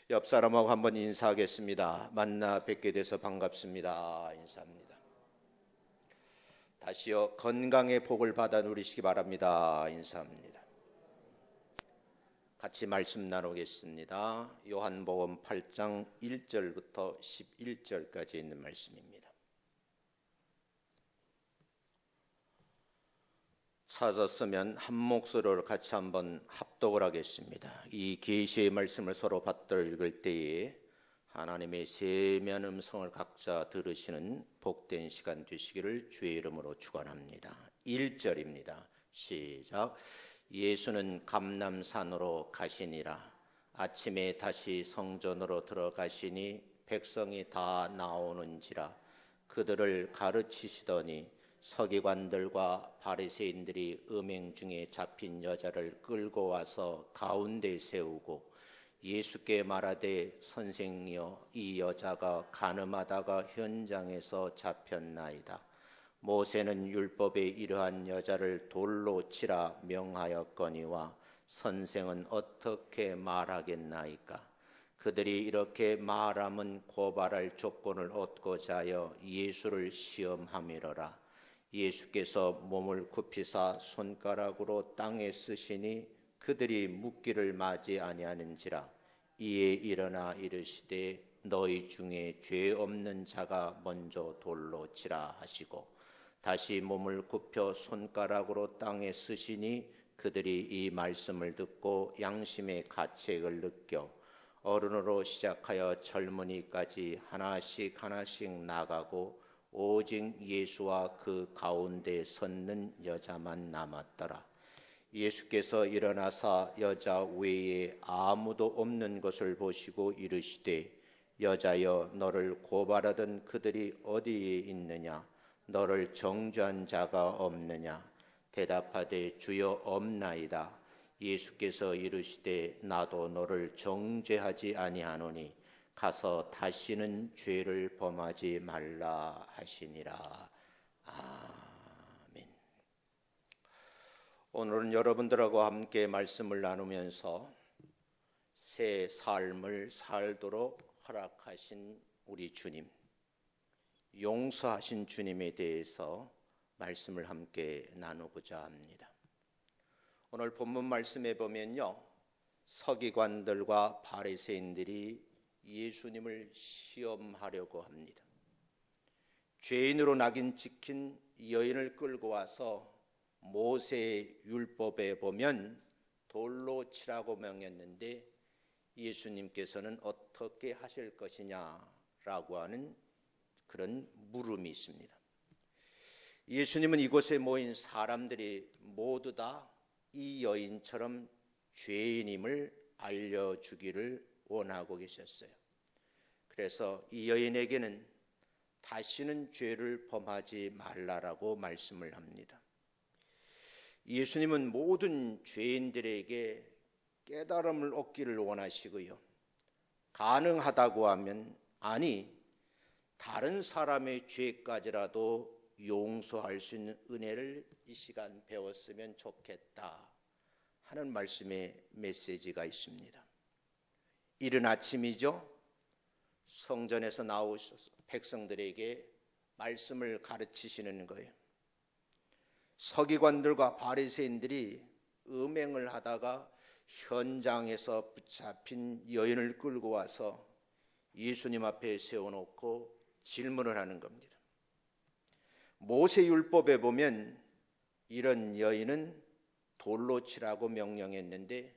옆 사람하고 한번 인사하겠습니다. 만나 뵙게 돼서 반갑습니다. 인사합니다. 다시요, 건강의 복을 받아 누리시기 바랍니다. 인사합니다. 같이 말씀 나누겠습니다. 요한복음 8장 1절부터 11절까지 있는 말씀입니다. 찾았으면 한 목소리로 같이 한번 합독을 하겠습니다. 이 계시의 말씀을 서로 받들어 읽을 때에 하나님의 세미한 음성을 각자 들으시는 복된 시간 되시기를 주의 이름으로 축원합니다. 1절입니다. 시작. 예수는 감람산으로 가시니라. 아침에 다시 성전으로 들어가시니 백성이 다 나오는지라. 그들을 가르치시더니 서기관들과 바리새인들이 음행 중에 잡힌 여자를 끌고 와서 가운데 세우고 예수께 말하되 선생이여, 이 여자가 간음하다가 현장에서 잡혔나이다. 모세는 율법에 이러한 여자를 돌로 치라 명하였거니와 선생은 어떻게 말하겠나이까? 그들이 이렇게 말함은 고발할 조건을 얻고자 하여 예수를 시험함이로라. 예수께서 몸을 굽히사 손가락으로 땅에 쓰시니 그들이 묻기를 마지 아니하는지라. 이에 일어나 이르시되 너희 중에 죄 없는 자가 먼저 돌로 치라 하시고 다시 몸을 굽혀 손가락으로 땅에 쓰시니 그들이 이 말씀을 듣고 양심의 가책을 느껴 어른으로 시작하여 젊은이까지 하나씩 나가고 오직 예수와 그 가운데 섰는 여자만 남았더라. 예수께서 일어나사 여자 외에 아무도 없는 것을 보시고 이르시되 여자여, 너를 고발하던 그들이 어디에 있느냐? 너를 정죄한 자가 없느냐? 대답하되 주여 없나이다. 예수께서 이르시되 나도 너를 정죄하지 아니하노니 가서 다시는 죄를 범하지 말라 하시니라. 아멘. 오늘은 여러분들하고 함께 말씀을 나누면서 새 삶을 살도록 허락하신 우리 주님, 용서하신 주님에 대해서 말씀을 함께 나누고자 합니다. 오늘 본문 말씀에 보면요, 서기관들과 바리새인들이 예수님을 시험하려고 합니다. 죄인으로 낙인 찍힌 여인을 끌고 와서 모세의 율법에 보면 돌로 치라고 명했는데 예수님께서는 어떻게 하실 것이냐라고 하는 그런 물음이 있습니다. 예수님은 이곳에 모인 사람들이 모두 다 이 여인처럼 죄인임을 알려주기를 원하고 계셨어요. 그래서 이 여인에게는 다시는 죄를 범하지 말라라고 말씀을 합니다. 예수님은 모든 죄인들에게 깨달음을 얻기를 원하시고요, 가능하다고 하면 아니 다른 사람의 죄까지라도 용서할 수 있는 은혜를 이 시간 배웠으면 좋겠다 하는 말씀의 메시지가 있습니다. 이른 아침이죠. 성전에서 나오셔서 백성들에게 말씀을 가르치시는 거예요. 서기관들과 바리새인들이 음행을 하다가 현장에서 붙잡힌 여인을 끌고 와서 예수님 앞에 세워놓고 질문을 하는 겁니다. 모세율법에 보면 이런 여인은 돌로 치라고 명령했는데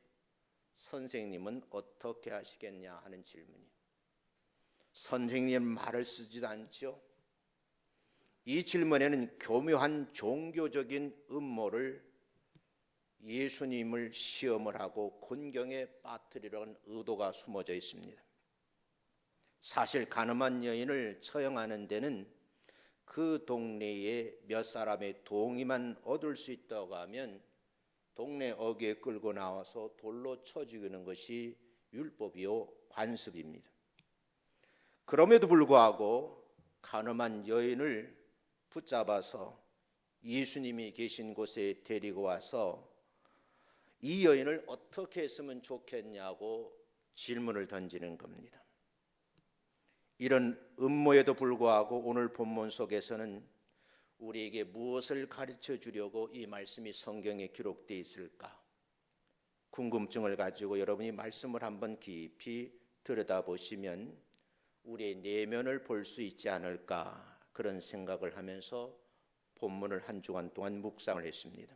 선생님은 어떻게 하시겠냐 하는 질문이에요. 선생님 말을 쓰지도 않죠. 이 질문에는 교묘한 종교적인 음모를 예수님을 시험을 하고 곤경에 빠뜨리려는 의도가 숨어져 있습니다. 사실 가늠한 여인을 처형하는 데는 그 동네에 몇 사람의 동의만 얻을 수 있다고 하면 동네 어귀에 끌고 나와서 돌로 쳐 죽이는 것이 율법이요 관습입니다. 그럼에도 불구하고 가늠한 여인을 붙잡아서 예수님이 계신 곳에 데리고 와서 이 여인을 어떻게 했으면 좋겠냐고 질문을 던지는 겁니다. 이런 음모에도 불구하고 오늘 본문 속에서는 우리에게 무엇을 가르쳐 주려고 이 말씀이 성경에 기록되어 있을까? 궁금증을 가지고 여러분이 말씀을 한번 깊이 들여다보시면 우리의 내면을 볼 수 있지 않을까, 그런 생각을 하면서 본문을 한 주간 동안 묵상을 했습니다.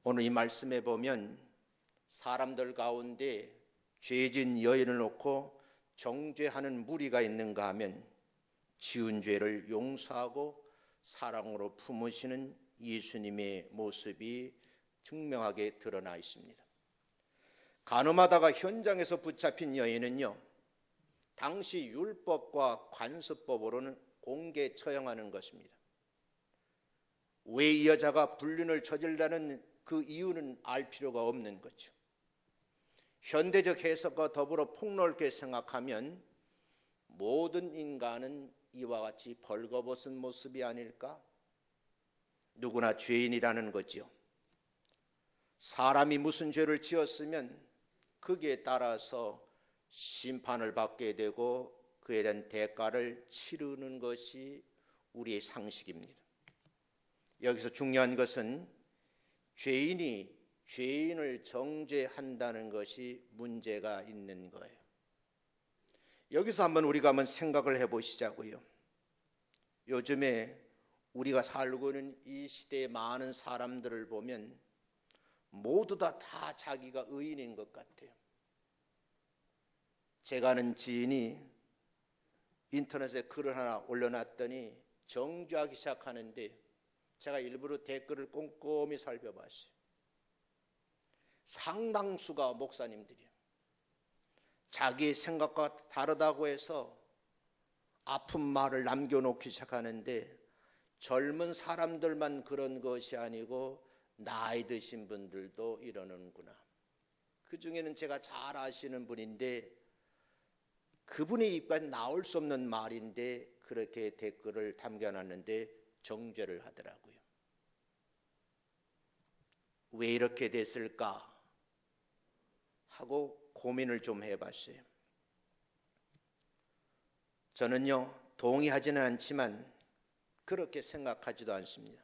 오늘 이 말씀에 보면 사람들 가운데 죄진 여인을 놓고 정죄하는 무리가 있는가 하면 지은 죄를 용서하고 사랑으로 품으시는 예수님의 모습이 증명하게 드러나 있습니다. 간음하다가 현장에서 붙잡힌 여인은요, 당시 율법과 관습법으로는 공개 처형하는 것입니다. 왜 이 여자가 불륜을 저질다는 그 이유는 알 필요가 없는 거죠. 현대적 해석과 더불어 폭넓게 생각하면 모든 인간은 이와 같이 벌거벗은 모습이 아닐까? 누구나 죄인이라는 거죠. 사람이 무슨 죄를 지었으면 거기에 따라서 심판을 받게 되고 그에 대한 대가를 치르는 것이 우리의 상식입니다. 여기서 중요한 것은 죄인이 죄인을 정죄한다는 것이 문제가 있는 거예요. 여기서 우리가 한번 생각을 해보시자고요. 요즘에 우리가 살고 있는 이 시대의 많은 사람들을 보면 모두 다 자기가 의인인 것 같아요. 제가 아는 지인이 인터넷에 글을 하나 올려놨더니 정죄하기 시작하는데 제가 일부러 댓글을 꼼꼼히 살펴봤어요. 상당수가 목사님들이에요. 자기의 생각과 다르다고 해서 아픈 말을 남겨놓기 시작하는데 젊은 사람들만 그런 것이 아니고 나이 드신 분들도 이러는구나. 그 중에는 제가 잘 아시는 분인데 그분의 입까지 나올 수 없는 말인데 그렇게 댓글을 담겨놨는데 정죄를 하더라고요. 왜 이렇게 됐을까 하고 고민을 좀 해봤어요. 저는요, 동의하지는 않지만 그렇게 생각하지도 않습니다.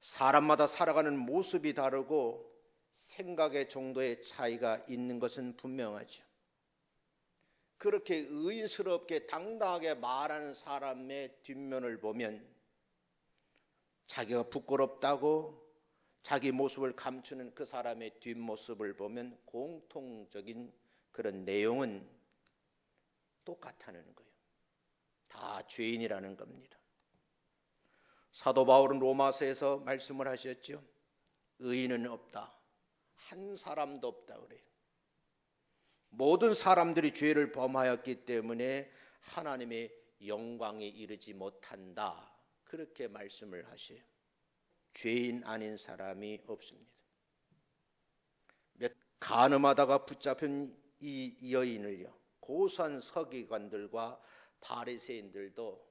사람마다 살아가는 모습이 다르고 생각의 정도의 차이가 있는 것은 분명하죠. 그렇게 의인스럽게 당당하게 말하는 사람의 뒷면을 보면 자기가 부끄럽다고 자기 모습을 감추는 그 사람의 뒷모습을 보면 공통적인 그런 내용은 똑같다는 거예요. 다 죄인이라는 겁니다. 사도 바울은 로마서에서 말씀을 하셨죠. 의인은 없다. 한 사람도 없다 그래요. 모든 사람들이 죄를 범하였기 때문에 하나님의 영광에 이르지 못한다. 그렇게 말씀을 하셔요. 죄인 아닌 사람이 없습니다. 간음하다가 붙잡힌 이 여인을요, 고소한 서기관들과 바리새인들도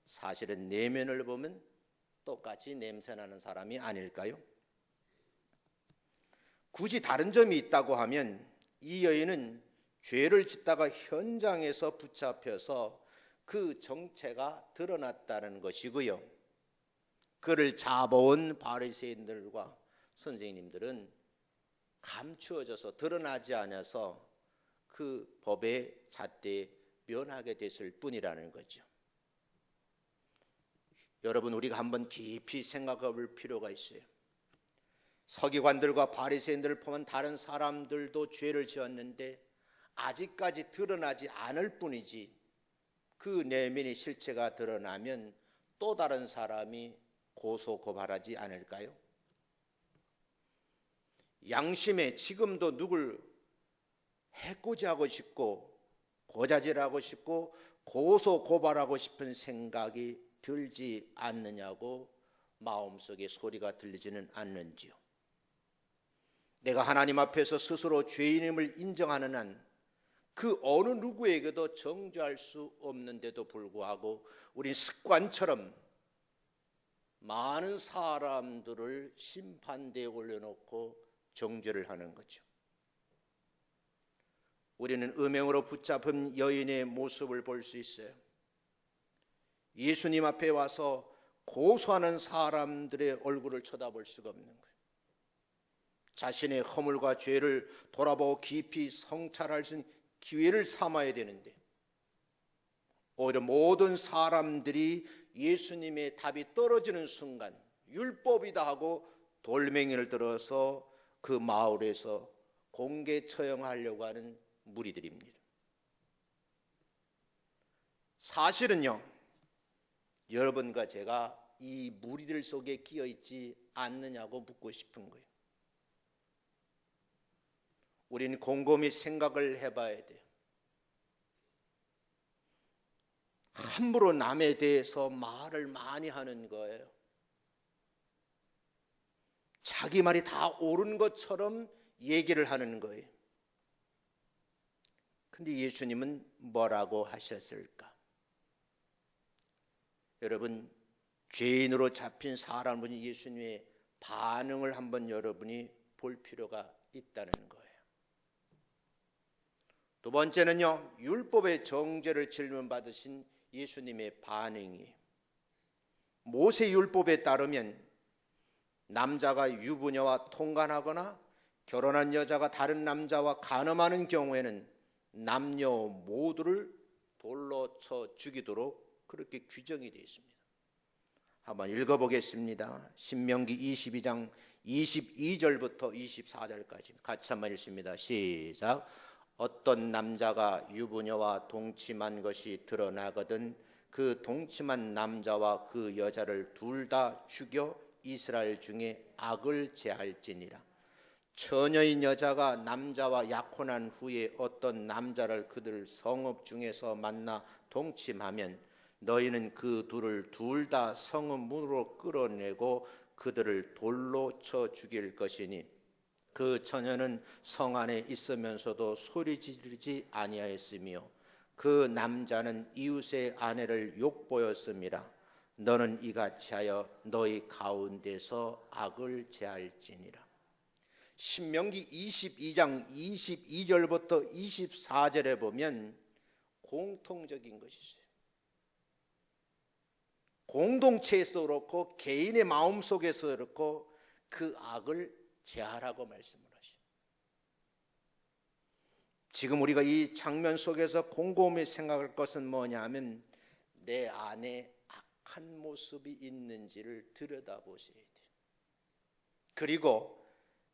사실은 내면을 보면 똑같이 냄새나는 사람이 아닐까요? 굳이 다른 점이 있다고 하면 이 여인은 죄를 짓다가 현장에서 붙잡혀서 그 정체가 드러났다는 것이고요. 그를 잡아온 바리새인들과 선생님들은 감추어져서 드러나지 않아서 그 법의 잣대에 면하게 됐을 뿐이라는 거죠. 여러분, 우리가 한번 깊이 생각해 볼 필요가 있어요. 서기관들과 바리새인들을 포함한 다른 사람들도 죄를 지었는데 아직까지 드러나지 않을 뿐이지 그 내면의 실체가 드러나면 또 다른 사람이 고소 고발하지 않을까요? 양심에 지금도 누굴 해코지하고 싶고 고자질하고 싶고 고소 고발하고 싶은 생각이 들지 않느냐고 마음속에 소리가 들리지는 않는지요. 내가 하나님 앞에서 스스로 죄인임을 인정하는 한 그 어느 누구에게도 정죄할 수 없는데도 불구하고 우린 습관처럼 많은 사람들을 심판대에 올려놓고 정죄를 하는 거죠. 우리는 음행으로 붙잡힌 여인의 모습을 볼 수 있어요. 예수님 앞에 와서 고소하는 사람들의 얼굴을 쳐다볼 수가 없는 거예요. 자신의 허물과 죄를 돌아보고 깊이 성찰할 수 있는 기회를 삼아야 되는데 오히려 모든 사람들이 예수님의 답이 떨어지는 순간 율법이다 하고 돌멩이를 들어서 그 마을에서 공개 처형하려고 하는 무리들입니다. 사실은요, 여러분과 제가 이 무리들 속에 끼어 있지 않느냐고 묻고 싶은 거예요. 우리는 곰곰이 생각을 해봐야 돼요. 함부로 남에 대해서 말을 많이 하는 거예요. 자기 말이 다 옳은 것처럼 얘기를 하는 거예요. 근데 예수님은 뭐라고 하셨을까? 여러분, 죄인으로 잡힌 사람분이 예수님의 반응을 한번 여러분이 볼 필요가 있다는 거예요. 두 번째는요, 율법의 정죄를 질문받으신 예수님의 반응이에요. 모세 율법에 따르면 남자가 유부녀와 통간하거나 결혼한 여자가 다른 남자와 간음하는 경우에는 남녀 모두를 돌로 쳐 죽이도록 그렇게 규정이 되어 있습니다. 한번 읽어보겠습니다. 신명기 22장 22절부터 24절까지 같이 한번 읽습니다. 시작. 어떤 남자가 유부녀와 동침한 것이 드러나거든 그 동침한 남자와 그 여자를 둘 다 죽여 이스라엘 중에 악을 제할지니라. 처녀인 여자가 남자와 약혼한 후에 어떤 남자를 그들 성읍 중에서 만나 동침하면 너희는 그 둘을 둘 다 성읍 문으로 끌어내고 그들을 돌로 쳐 죽일 것이니 그 처녀는 성 안에 있으면서도 소리 지르지 아니하였으며 그 남자는 이웃의 아내를 욕보였습니다. 너는 이같이 하여 너희 가운데서 악을 제할지니라. 신명기 22장 22절부터 24절에 보면 공통적인 것이 있어요. 공동체에서도 그렇고 개인의 마음속에서도 그렇고 그 악을 제하라고 말씀을 하시죠. 지금 우리가 이 장면 속에서 곰곰이 생각할 것은 뭐냐 하면 내 안에 악한 모습이 있는지를 들여다보셔야 돼요. 그리고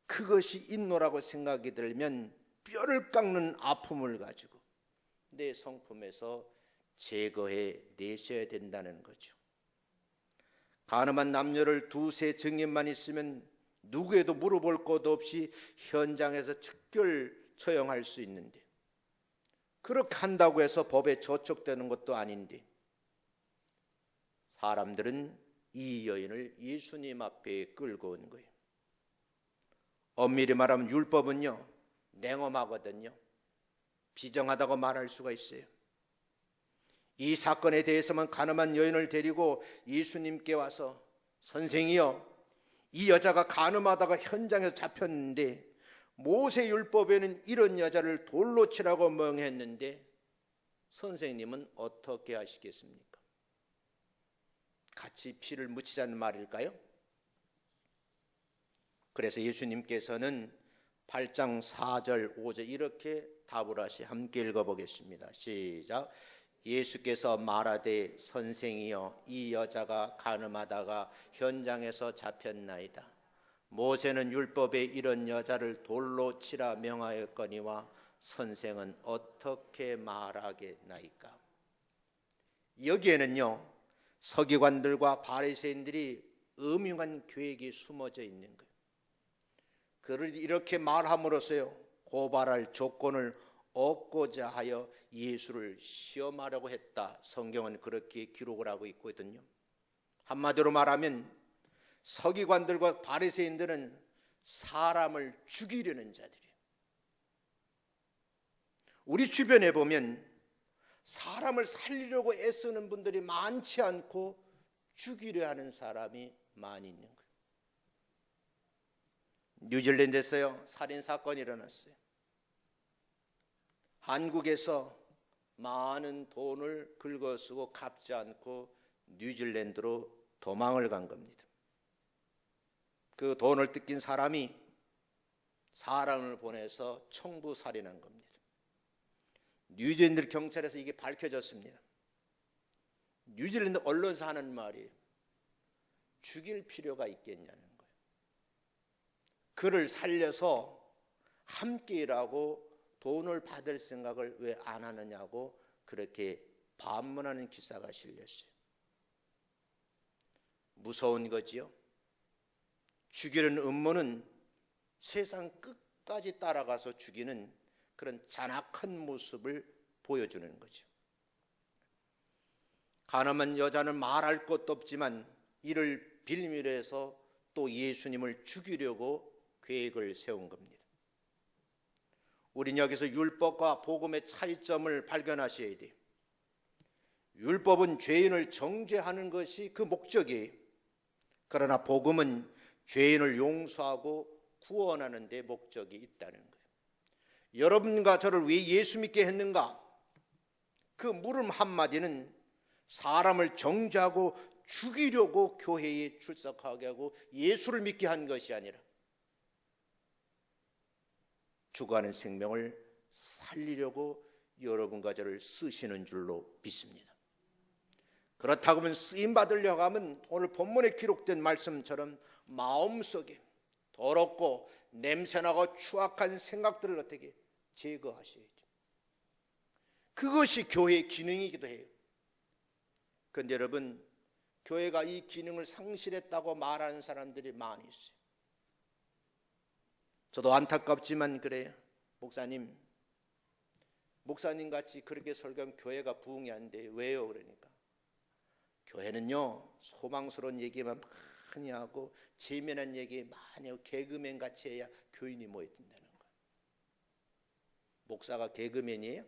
그것이 있노라고 생각이 들면 뼈를 깎는 아픔을 가지고 내 성품에서 제거해 내셔야 된다는 거죠. 간음한 남녀를 두세 증인만 있으면 누구에도 물어볼 것도 없이 현장에서 즉결 처형할 수 있는데 그렇게 한다고 해서 법에 저촉되는 것도 아닌데 사람들은 이 여인을 예수님 앞에 끌고 온 거예요. 엄밀히 말하면 율법은요 냉엄하거든요. 비정하다고 말할 수가 있어요. 이 사건에 대해서만 간음한 여인을 데리고 예수님께 와서 선생이여 이 여자가 간음하다가 현장에서 잡혔는데 모세 율법에는 이런 여자를 돌로 치라고 명했는데 선생님은 어떻게 하시겠습니까? 같이 피를 묻히자는 말일까요? 그래서 예수님께서는 8장 4절 5절 이렇게 답을 하시 함께 읽어보겠습니다. 시작. 예수께서 말하되 선생이여 이 여자가 간음하다가 현장에서 잡혔나이다. 모세는 율법에 이런 여자를 돌로 치라 명하였거니와 선생은 어떻게 말하겠나이까? 여기에는요 서기관들과 바리새인들이 음흉한 계획이 숨어져 있는 거예요. 그를 이렇게 말함으로써요 고발할 조건을 얻고자 하여 예수를 시험하려고 했다. 성경은 그렇게 기록을 하고 있거든요. 한마디로 말하면 서기관들과 바리새인들은 사람을 죽이려는 자들이에요. 우리 주변에 보면 사람을 살리려고 애쓰는 분들이 많지 않고 죽이려 하는 사람이 많이 있는 거예요. 뉴질랜드에서요 살인사건이 일어났어요. 한국에서 많은 돈을 긁어쓰고 갚지 않고 뉴질랜드로 도망을 간 겁니다. 그 돈을 뜯긴 사람이 사람을 보내서 청부살인한 겁니다. 뉴질랜드 경찰에서 이게 밝혀졌습니다. 뉴질랜드 언론사 하는 말이 죽일 필요가 있겠냐는 거예요. 그를 살려서 함께 일하고 돈을 받을 생각을 왜 안 하느냐고 그렇게 반문하는 기사가 실렸어요. 무서운 거지요. 죽이는 음모는 세상 끝까지 따라가서 죽이는 그런 잔악한 모습을 보여주는 거죠. 가늠한 여자는 말할 것도 없지만 이를 빌미로 해서 또 예수님을 죽이려고 계획을 세운 겁니다. 우린 여기서 율법과 복음의 차이점을 발견하셔야 돼요. 율법은 죄인을 정죄하는 것이 그 목적이에요. 그러나 복음은 죄인을 용서하고 구원하는 데 목적이 있다는 거예요. 여러분과 저를 왜 예수 믿게 했는가? 그 물음 한마디는 사람을 정죄하고 죽이려고 교회에 출석하게 하고 예수를 믿게 한 것이 아니라 죽어가는 생명을 살리려고 여러분과 저를 쓰시는 줄로 믿습니다. 그렇다고 하면 쓰임받으려고 하면 오늘 본문에 기록된 말씀처럼 마음속에 더럽고 냄새나고 추악한 생각들을 어떻게 제거하셔야죠. 그것이 교회의 기능이기도 해요. 그런데 여러분, 교회가 이 기능을 상실했다고 말하는 사람들이 많이 있어요. 저도 안타깝지만 그래요. 목사님 같이 그렇게 설교하면 교회가 부흥이 안 돼요. 왜요? 그러니까 교회는요, 소망스러운 얘기만 많이 하고 재미난 얘기 많이 하고 개그맨 같이 해야 교인이 모여든다는 거예요. 목사가 개그맨이에요?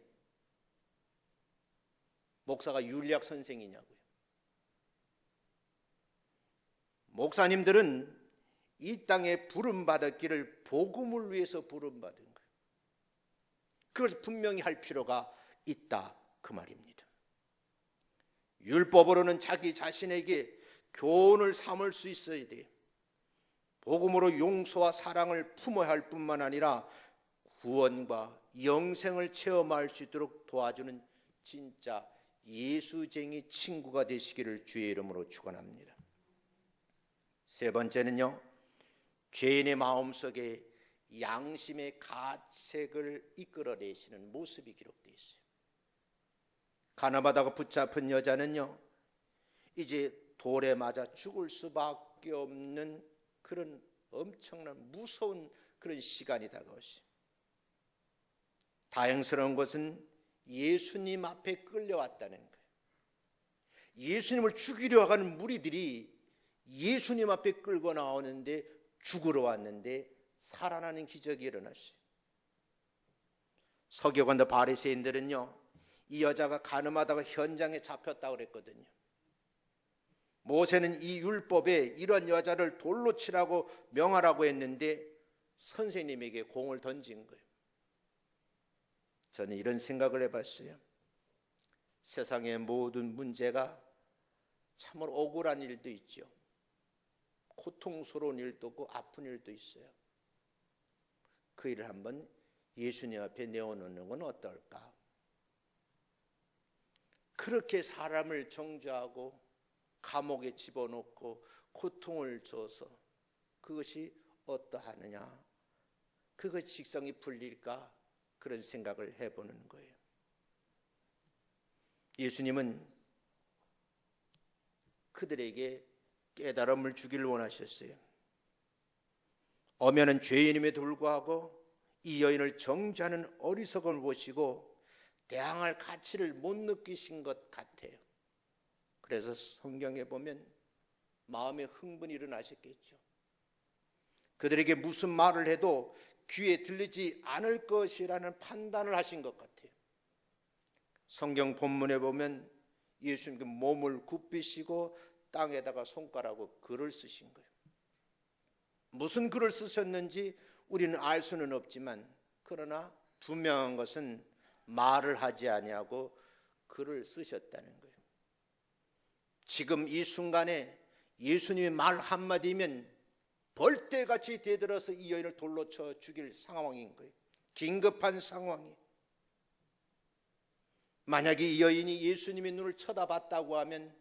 목사가 윤리학 선생이냐고요. 목사님들은 이 땅에 부름받았기를 복음을 위해서 부름받은 거예요. 그것을 분명히 할 필요가 있다 그 말입니다. 율법으로는 자기 자신에게 교훈을 삼을 수 있어야 돼요. 복음으로 용서와 사랑을 품어야 할 뿐만 아니라 구원과 영생을 체험할 수 있도록 도와주는 진짜 예수쟁이 친구가 되시기를 주의 이름으로 축원합니다. 세 번째는요, 죄인의 마음속에 양심의 가책을 이끌어내시는 모습이 기록되어 있어요. 가늠하다가 붙잡힌 여자는요, 이제 돌에 맞아 죽을 수밖에 없는 그런 엄청난 무서운 그런 시간이 다가오시. 다행스러운 것은 예수님 앞에 끌려왔다는 거예요. 예수님을 죽이려 하는 무리들이 예수님 앞에 끌고 나오는데 죽으러 왔는데 살아나는 기적이 일어났어요. 서기관과 바리새인들은요, 이 여자가 가늠하다가 현장에 잡혔다고 그랬거든요. 모세는 이 율법에 이런 여자를 돌로 치라고 명하라고 했는데 선생님에게 공을 던진 거예요. 저는 이런 생각을 해봤어요. 세상의 모든 문제가 참으로 억울한 일도 있죠. 고통스러운 일도 있고 아픈 일도 있어요. 그 일을 한번 예수님 앞에 내어놓는 건 어떨까? 그렇게 사람을 정죄하고 감옥에 집어넣고 고통을 줘서 그것이 어떠하느냐? 그것이 직성이 풀릴까? 그런 생각을 해보는 거예요. 예수님은 그들에게 깨달음을 주기를 원하셨어요. 엄연한 죄인임에도 불구하고 이 여인을 정죄하는 어리석음을 보시고 대항할 가치를 못 느끼신 것 같아요. 그래서 성경에 보면 마음에 흥분이 일어나셨겠죠. 그들에게 무슨 말을 해도 귀에 들리지 않을 것이라는 판단을 하신 것 같아요. 성경 본문에 보면 예수님께 몸을 굽히시고 땅에다가 손가락으로 글을 쓰신 거예요. 무슨 글을 쓰셨는지 우리는 알 수는 없지만 그러나 분명한 것은 말을 하지 아니하고 글을 쓰셨다는 거예요. 지금 이 순간에 예수님의 말 한마디면 벌떼같이 대들어서 이 여인을 돌로 쳐 죽일 상황인 거예요. 긴급한 상황이. 만약에 이 여인이 예수님의 눈을 쳐다봤다고 하면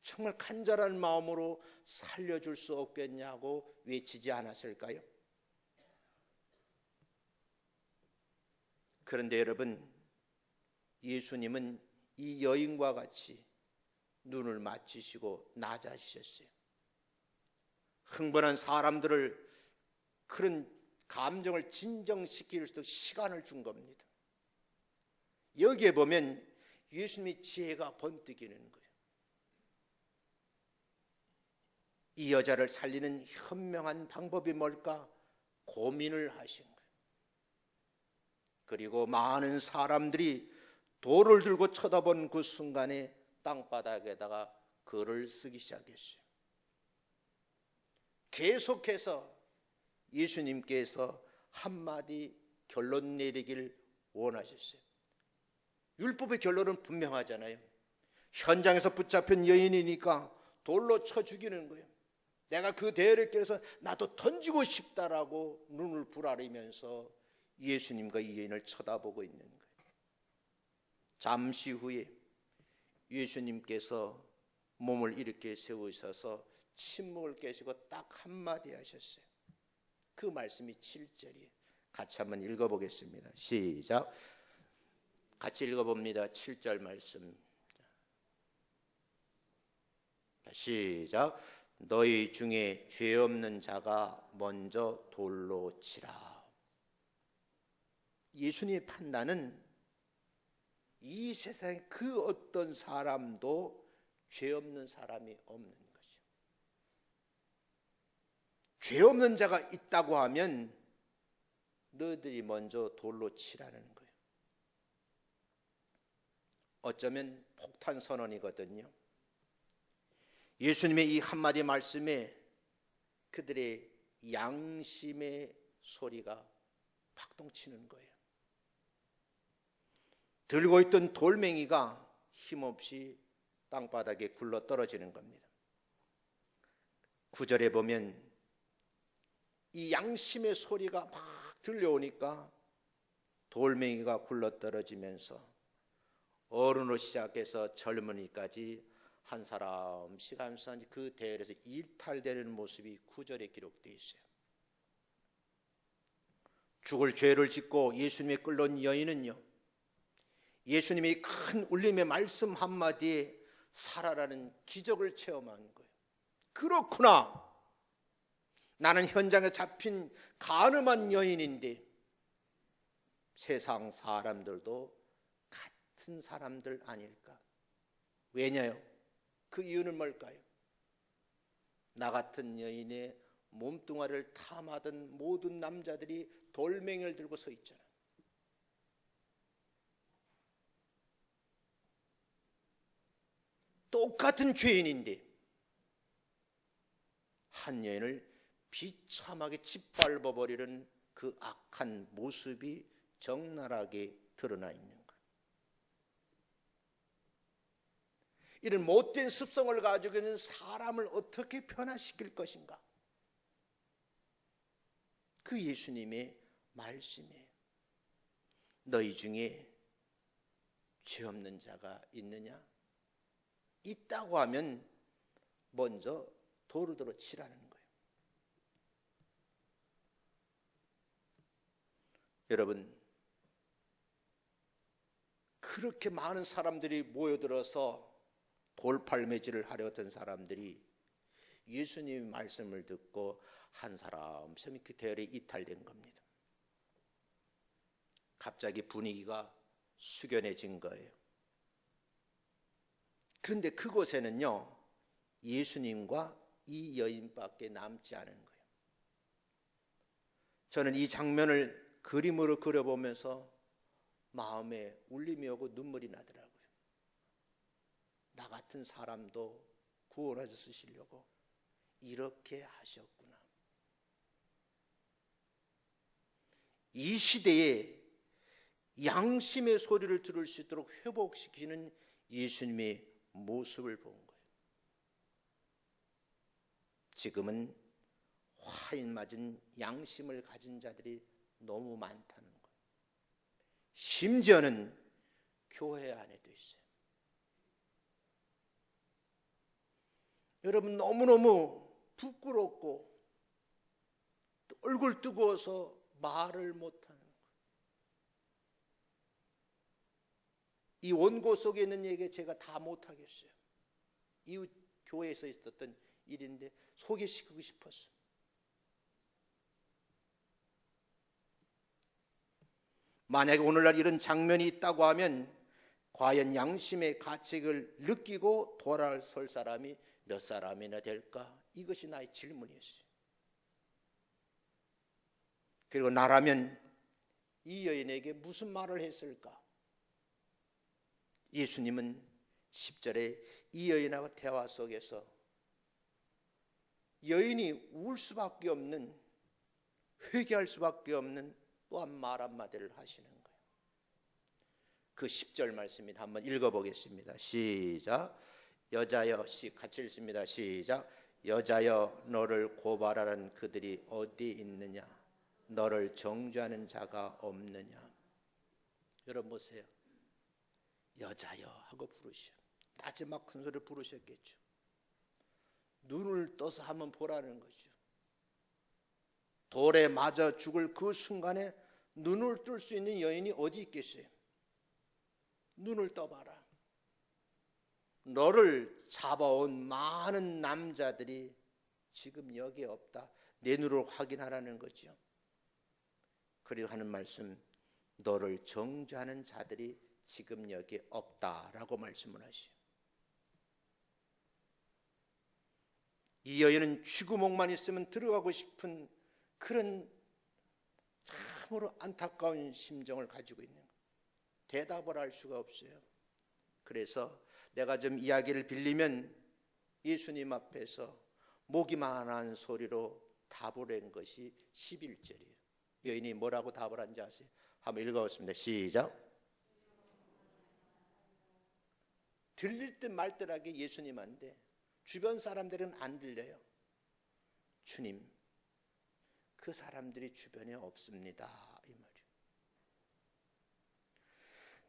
정말 간절한 마음으로 살려줄 수 없겠냐고 외치지 않았을까요? 그런데 여러분, 예수님은 이 여인과 같이 눈을 맞추시고 낮아지셨어요. 흥분한 사람들을 그런 감정을 진정시킬 수 있도록 시간을 준 겁니다. 여기에 보면 예수님의 지혜가 번뜩이는 거예요. 이 여자를 살리는 현명한 방법이 뭘까 고민을 하신 거예요. 그리고 많은 사람들이 돌을 들고 쳐다본 그 순간에 땅바닥에다가 글을 쓰기 시작했어요. 계속해서 예수님께서 한마디 결론 내리길 원하셨어요. 율법의 결론은 분명하잖아요. 현장에서 붙잡힌 여인이니까 돌로 쳐 죽이는 거예요. 내가 그 대열을 깨서 나도 던지고 싶다라고 눈을 부라리면서 예수님과 이 여인을 쳐다보고 있는 거예요. 잠시 후에 예수님께서 몸을 이렇게 세우셔서 침묵을 깨시고 딱 한마디 하셨어요. 그 말씀이 7절이에요. 같이 한번 읽어보겠습니다. 시작. 같이 읽어봅니다. 7절 말씀. 시작. 너희 중에 죄 없는 자가 먼저 돌로 치라. 예수님의 판단은 이 세상에 그 어떤 사람도 죄 없는 사람이 없는 거죠. 죄 없는 자가 있다고 하면 너희들이 먼저 돌로 치라는 거예요. 어쩌면 폭탄 선언이거든요. 예수님의 이 한마디 말씀에 그들의 양심의 소리가 박동치는 거예요. 들고 있던 돌멩이가 힘없이 땅바닥에 굴러 떨어지는 겁니다. 9절에 보면 이 양심의 소리가 막 들려오니까 돌멩이가 굴러 떨어지면서 어른으로 시작해서 젊은이까지 한 사람씩 한 사람씩 그 대열에서 일탈되는 모습이 9절에 기록되어 있어요. 죽을 죄를 짓고 예수님의 끌려온 여인은요, 예수님이 큰 울림의 말씀 한마디에 살아라는 기적을 체험한 거예요. 그렇구나. 나는 현장에 잡힌 간음한 여인인데 세상 사람들도 같은 사람들 아닐까? 왜냐요? 그 이유는 뭘까요? 나 같은 여인의 몸뚱아리를 탐하던 모든 남자들이 돌멩이를 들고 서 있잖아. 똑같은 죄인인데 한 여인을 비참하게 짓밟아버리는 그 악한 모습이 적나라하게 드러나 있는 거예요. 이런 못된 습성을 가지고 있는 사람을 어떻게 변화시킬 것인가? 그 예수님의 말씀이에요. 너희 중에 죄 없는 자가 있느냐? 있다고 하면 먼저 돌을 들어 치라는 거예요. 여러분, 그렇게 많은 사람들이 모여들어서 돌팔매질을 하려 했던 사람들이 예수님의 말씀을 듣고 한 사람씩 그 대열에 이탈된 겁니다. 갑자기 분위기가 숙연해진 거예요. 그런데 그곳에는요, 예수님과 이 여인밖에 남지 않은 거예요. 저는 이 장면을 그림으로 그려보면서 마음에 울림이 오고 눈물이 나더라고요. 나 같은 사람도 구원하셔 쓰시려고 이렇게 하셨구나. 이 시대에 양심의 소리를 들을 수 있도록 회복시키는 예수님의 모습을 본 거예요. 지금은 화인 맞은 양심을 가진 자들이 너무 많다는 거예요. 심지어는 교회 안에도 있어요. 여러분, 너무너무 부끄럽고 얼굴 뜨거워서 말을 못하는 거예요. 이 원고 속에 있는 얘기 제가 다 못하겠어요. 이웃 교회에서 있었던 일인데 소개시키고 싶었어요. 만약에 오늘날 이런 장면이 있다고 하면 과연 양심의 가책을 느끼고 돌아설 사람이 몇 사람이나 될까? 이것이 나의 질문이었어요. 그리고 나라면 이 여인에게 무슨 말을 했을까? 예수님은 10절에 이 여인하고 대화 속에서 여인이 울 수밖에 없는, 회개할 수밖에 없는 또한 말 한마디를 하시는 거예요. 그 10절 말씀입니다. 한번 읽어보겠습니다. 시작. 여자여, 같이 읽습니다. 시작. 여자여, 너를 고발하는 그들이 어디 있느냐? 너를 정죄하는 자가 없느냐? 여러분 보세요. 여자여 하고 부르셔. 마지막 큰 소리를 부르셨겠죠. 눈을 떠서 한번 보라는 거죠. 돌에 맞아 죽을 그 순간에 눈을 뜰 수 있는 여인이 어디 있겠어요? 눈을 떠봐라. 너를 잡아온 많은 남자들이 지금 여기에 없다. 내 눈으로 확인하라는 거죠. 그리고 하는 말씀, 너를 정죄하는 자들이 지금 여기에 없다라고 말씀을 하시오. 이 여인은 쥐구멍만 있으면 들어가고 싶은 그런 참으로 안타까운 심정을 가지고 있는 거예요. 대답을 할 수가 없어요. 그래서 내가 좀 이야기를 빌리면 예수님 앞에서 목이만한 소리로 답을 한 것이 11절이에요. 여인이 뭐라고 답을 한지 아세요? 한번 읽어보겠습니다. 시작. 들릴 듯 말 듯하게 예수님한테 주변 사람들은 안 들려요. 주님, 그 사람들이 주변에 없습니다. 이 말이에요.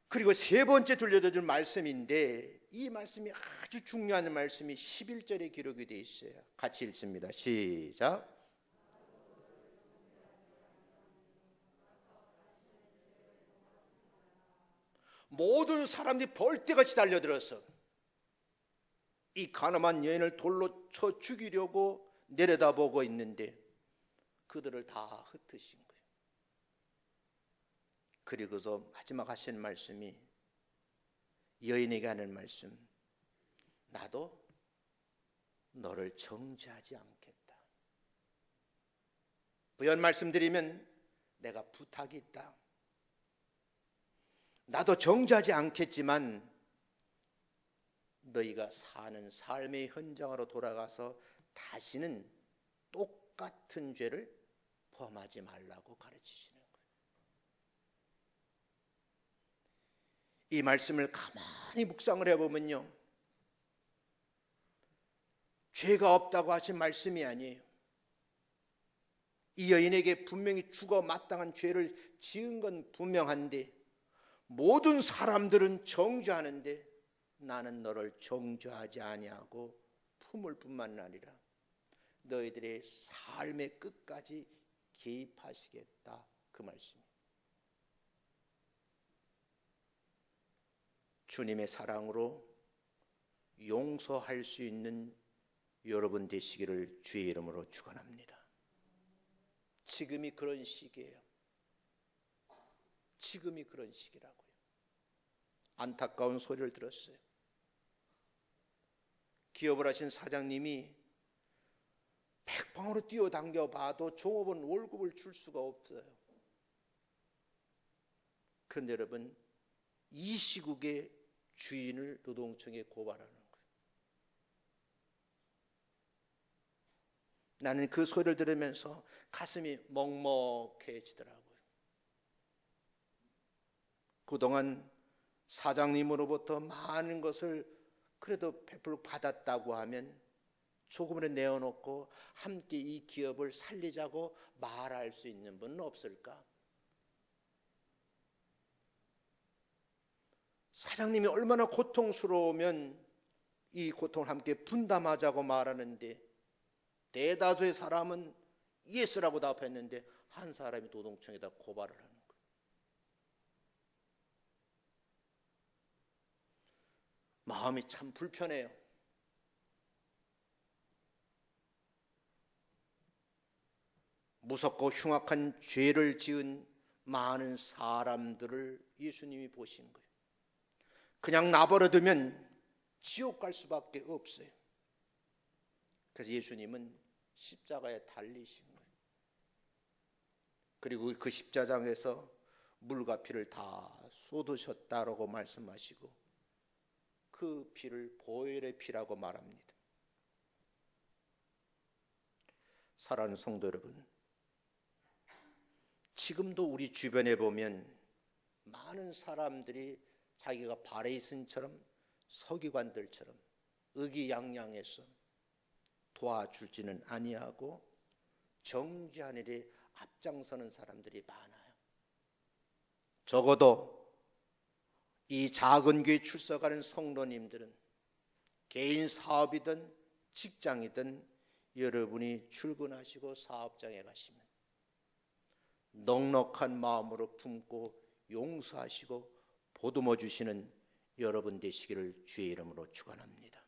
그리고 세 번째 들려줄 말씀인데 이 말씀이 아주 중요한 말씀이 11절에 기록이 되어 있어요. 같이 읽습니다. 시작. 모든 사람들이 벌떼같이 달려들어서 이 가늠한 여인을 돌로 쳐 죽이려고 내려다보고 있는데 그들을 다 흩으신 거예요. 그리고서 마지막 하신 말씀이 여인에게 하는 말씀, 나도 너를 정죄하지 않겠다. 부연 말씀드리면 내가 부탁이 있다. 나도 정죄하지 않겠지만 너희가 사는 삶의 현장으로 돌아가서 다시는 똑같은 죄를 범하지 말라고 가르치시는 거예요. 이 말씀을 가만히 묵상을 해보면요, 죄가 없다고 하신 말씀이 아니에요. 이 여인에게 분명히 죽어 마땅한 죄를 지은 건 분명한데 모든 사람들은 정죄하는데 나는 너를 정죄하지 아니하고 품을 뿐만 아니라 너희들의 삶의 끝까지 개입하시겠다, 그 말씀이에요. 주님의 사랑으로 용서할 수 있는 여러분 되시기를 주의 이름으로 축원합니다. 지금이 그런 시기예요. 지금이 그런 시기라고요. 안타까운 소리를 들었어요. 기업을 하신 사장님이 백방으로 뛰어당겨 봐도 종업원 월급을 줄 수가 없어요. 그런데 여러분, 이 시국에 주인을 노동청에 고발하는 거예요. 나는 그 소리를 들으면서 가슴이 먹먹해지더라고요. 그동안 사장님으로부터 많은 것을 그래도 베풀 받았다고 하면 조금이라도 내어놓고 함께 이 기업을 살리자고 말할 수 있는 분은 없을까? 사장님이 얼마나 고통스러우면 이 고통을 함께 분담하자고 말하는데 대다수의 사람은 예스라고 답했는데 한 사람이 노동청에다 고발을 하는 거예요. 마음이 참 불편해요. 무섭고 흉악한 죄를 지은 많은 사람들을 예수님이 보신 거예요. 그냥 놔버려두면 지옥 갈 수밖에 없어요. 그래서 예수님은 십자가에 달리신 거예요. 그리고 그 십자장에서 물과 피를 다 쏟으셨다라고 말씀하시고 그 피를 보혈의 피라고 말합니다. 사랑하는 성도 여러분, 지금도 우리 주변에 보면 많은 사람들이 자기가 바레이슨처럼 서기관들처럼 의기양양해서 도와주지는 아니하고 정죄한 일에 앞장서는 사람들이 많아요. 적어도 이 작은 교회 출석하는 성도님들은 개인 사업이든 직장이든 여러분이 출근하시고 사업장에 가시면 넉넉한 마음으로 품고 용서하시고 보듬어 주시는 여러분 되시기를 주의 이름으로 축원합니다.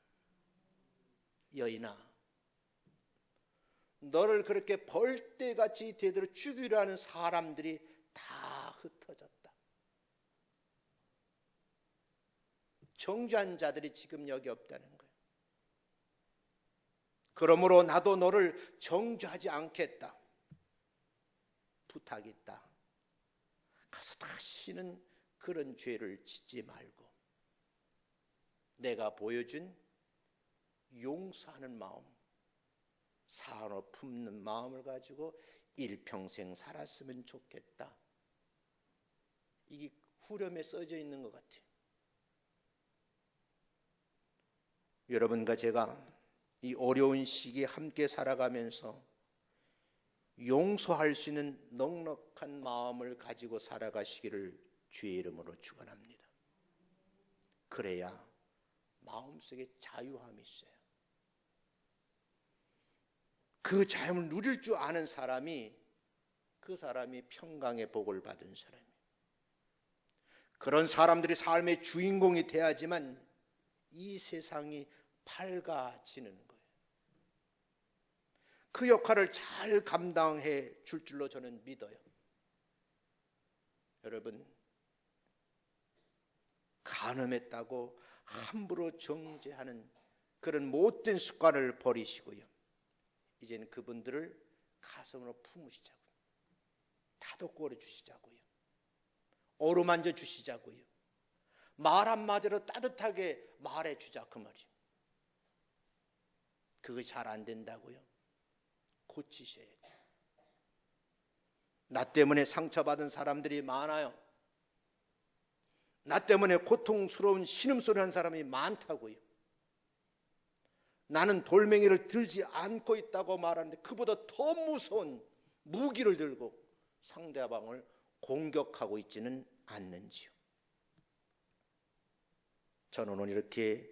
여인아, 너를 그렇게 벌떼같이 되도록 죽이려 하는 사람들이 다 흩어졌다. 정죄한 자들이 지금 여기 없다는 거예요. 그러므로 나도 너를 정죄하지 않겠다. 부탁이 있다. 가서 다시는 그런 죄를 짓지 말고 내가 보여준 용서하는 마음, 사랑으로 품는 마음을 가지고 일평생 살았으면 좋겠다. 이게 후렴에 써져 있는 것 같아요. 여러분과 제가 이 어려운 시기에 함께 살아가면서 용서할 수 있는 넉넉한 마음을 가지고 살아가시기를 주의 이름으로 축원합니다. 그래야 마음속에 자유함이 있어요. 그 자유를 누릴 줄 아는 사람이 그 사람이 평강의 복을 받은 사람이에요. 그런 사람들이 삶의 주인공이 돼야지만 이 세상이 밝아지는 거예요. 그 역할을 잘 감당해 줄 줄로 저는 믿어요. 여러분, 간음했다고 함부로 정죄하는 그런 못된 습관을 버리시고요. 이제는 그분들을 가슴으로 품으시자고요. 다독거려 주시자고요. 어루만져 주시자고요. 말 한마디로 따뜻하게 말해 주자, 그 말이에요. 그거 잘 안 된다고요? 고치셔야 돼요. 나 때문에 상처받은 사람들이 많아요. 나 때문에 고통스러운 신음소리 하는 사람이 많다고요. 나는 돌멩이를 들지 않고 있다고 말하는데 그보다 더 무서운 무기를 들고 상대방을 공격하고 있지는 않는지요. 저는 오늘 이렇게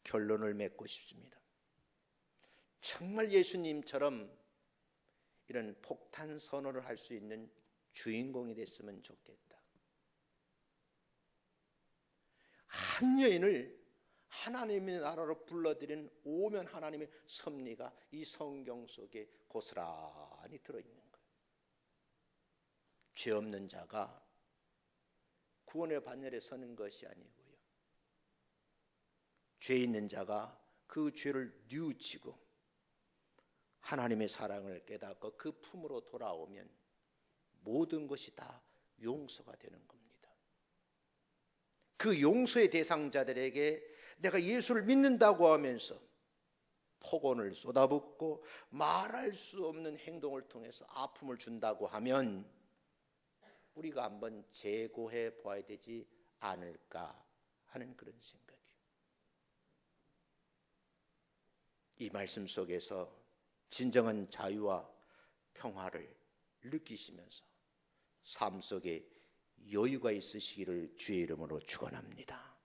결론을 맺고 싶습니다. 정말 예수님처럼 이런 폭탄 선언을 할 수 있는 주인공이 됐으면 좋겠다. 한 여인을 하나님의 나라로 불러들이는 오면 하나님의 섭리가 이 성경 속에 고스란히 들어있는 거예요. 죄 없는 자가 구원의 반열에 서는 것이 아니고요, 죄 있는 자가 그 죄를 뉘우치고 하나님의 사랑을 깨닫고 그 품으로 돌아오면 모든 것이 다 용서가 되는 겁니다. 그 용서의 대상자들에게 내가 예수를 믿는다고 하면서 폭언을 쏟아붓고 말할 수 없는 행동을 통해서 아픔을 준다고 하면 우리가 한번 재고해 보아야 되지 않을까 하는 그런 생각이에요. 이 말씀 속에서 진정한 자유와 평화를 느끼시면서 삶 속에 여유가 있으시기를 주의 이름으로 축원합니다.